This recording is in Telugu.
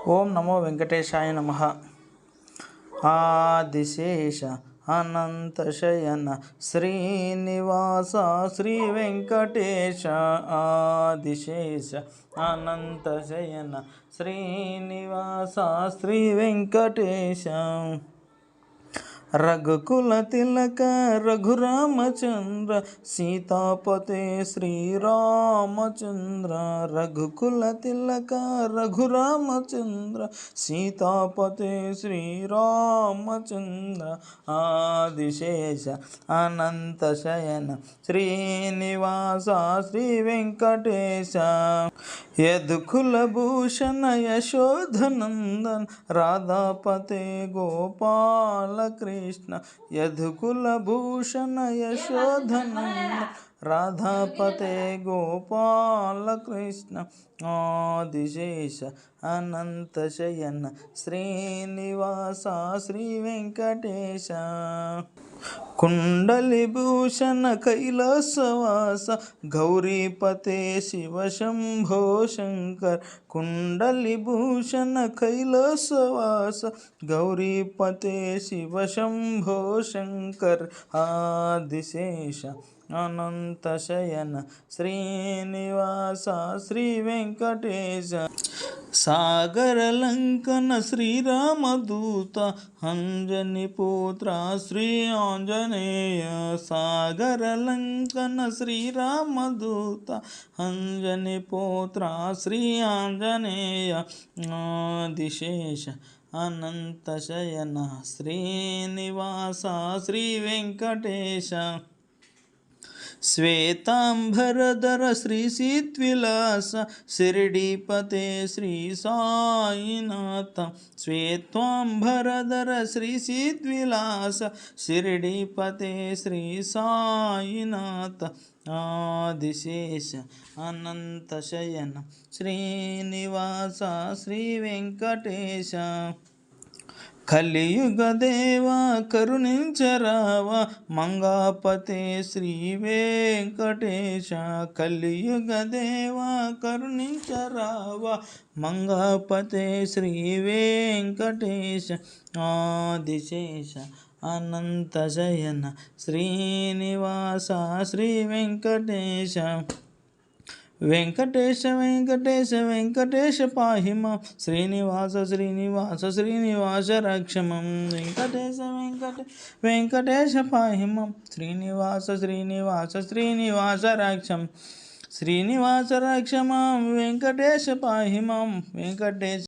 ఓం నమో వెంకటేశాయ నమః. ఆదిశేష అనంతశయన శ్రీనివాస శ్రీ వెంకటేశ. ఆదిశేష అనంతశయన శ్రీనివాస శ్రీ వెంకటేశ. రఘుకుల తిలక రఘురామచంద్ర సీతాపతే శ్రీరామచంద్ర. రఘుకుల తిలక రఘురామచంద్ర సీతాపతే శ్రీరామచంద్ర. ఆదిశేష అనంతశయన శ్రీనివాస శ్రీ వెంకటేశ. యదుకుల భూషణ యశోధనందన్ రాధాపతే గోపాల కృష్ణ. యదుకుల భూషణ యశోధనందన్ రాధాపతే గోపాల కృష్ణ. ఆదిశేష అనంతశయన శ్రీనివాస శ్రీ వెంకటేశ. కుండలిభూషణ కైలాసవాస గౌరీపతే శివ శంభో శంకర్. కుండలిభూషణ కైలాసవాస గౌరీపతే శివ శంభో శంకర్. ఆదిశేష అనంతశయన శ్రీనివాస శ్రీ వెంకటేశ. సాగరలంకన శ్రీరామదూత అంజని పుత్ర శ్రీ ఆంజనేయ. సాగరలంకన శ్రీరామదూత అంజని పుత్ర శ్రీ ఆంజనేయ. ఆదిశేష అనంతశయన శ్రీనివాస శ్రీ వెంకటేశ. శ్వేతాంబరధర శ్రీ సీత్విలాస షిరిడీపతే శ్రీ సాయినాథ. శ్వేతాంబరధర శ్రీ సీత్విలాస షిరిడీపతే శ్రీ సాయినాథ. ఆదిశేష అనంతశయన శ్రీనివాస శ్రీ వెంకటేశ. కలియుగ దేవా కరుణించరావా మంగాపతే శ్రీ వెంకటేశ. కలియుగ దేవా కరుణించరావా మంగాపతే శ్రీ వెంకటేశ. ఆదిశేష అనంతశయన శ్రీనివాస శ్రీ వెంకటేశ. వెంకటేశ వెంకటేశ వెంకటేశ పాహి మాం. శ్రీనివాస శ్రీనివాస శ్రీనివాస రక్ష మాం. వెంకటేశ వెంకటేశ పాహి మాం. శ్రీనివాస శ్రీనివాస శ్రీనివాస రక్ష. శ్రీనివాస రక్ష మాం. వెంకటేశ పాహి మాం. వెంకటేశ